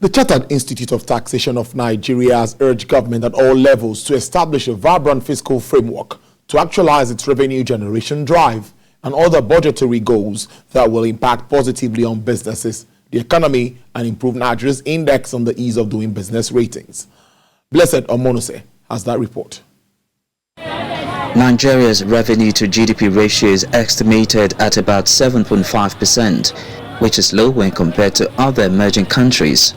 The Chartered Institute of Taxation of Nigeria has urged government at all levels to establish a vibrant fiscal framework to actualize its revenue generation drive and other budgetary goals that will impact positively on businesses, the economy, and improve Nigeria's index on the ease of doing business ratings. Blessed Omonose has that report. Nigeria's revenue to GDP ratio is estimated at about 7.5%, which is low when compared to other emerging countries.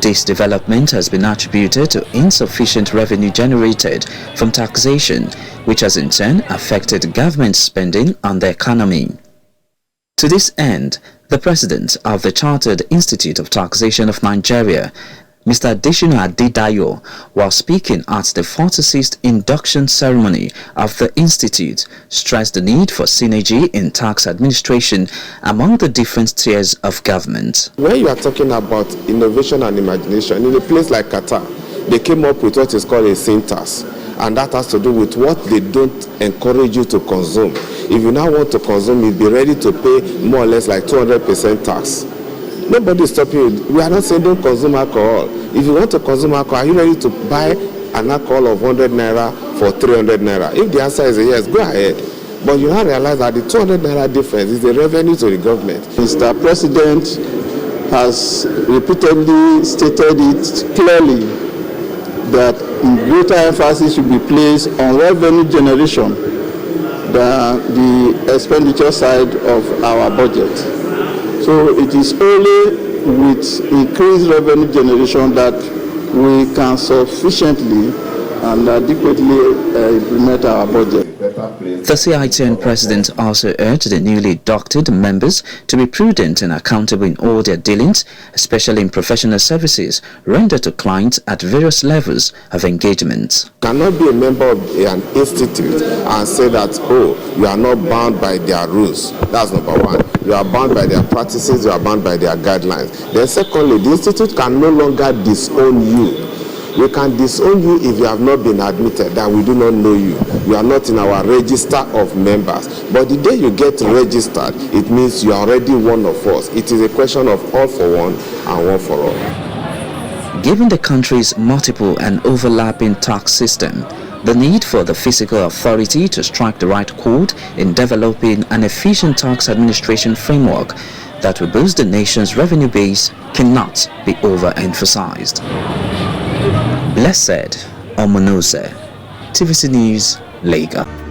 This development has been attributed to insufficient revenue generated from taxation, which has in turn affected government spending on the economy. To this end, the president of the Chartered Institute of Taxation of Nigeria, Mr. Adeshina Adedayo, while speaking at the 46th induction ceremony of the Institute, stressed the need for synergy in tax administration among the different tiers of government. When you are talking about innovation and imagination, in a place like Qatar, they came up with what is called a sin tax, and that has to do with what they don't encourage you to consume. If you now want to consume, you'll be ready to pay more or less like 200% tax. Nobody is stopping you. We are not saying don't consume alcohol. If you want to consume alcohol, are you ready to buy an alcohol of 100 naira for 300 naira? If the answer is yes, go ahead. But you now realize that the 200 naira difference is the revenue to the government. Mr. President has repeatedly stated it clearly that greater emphasis should be placed on revenue generation than the expenditure side of our budget. So it is only with increased revenue generation that we can sufficiently and adequately implement our budget. The CITN president also urged the newly inducted members to be prudent and accountable in all their dealings, especially in professional services rendered to clients at various levels of engagement. You cannot be a member of an institute and say that, oh, you are not bound by their rules. That's number one. You are bound by their practices, you are bound by their guidelines. Then secondly, the institute can no longer disown you. We can disown you if you have not been admitted, that we do not know you. You are not in our register of members. But the day you get registered, it means you are already one of us. It is a question of all for one and one for all. Given the country's multiple and overlapping tax system, the need for the fiscal authority to strike the right chord in developing an efficient tax administration framework that will boost the nation's revenue base cannot be overemphasized. Blessed Omonose, TVC News, Lagos.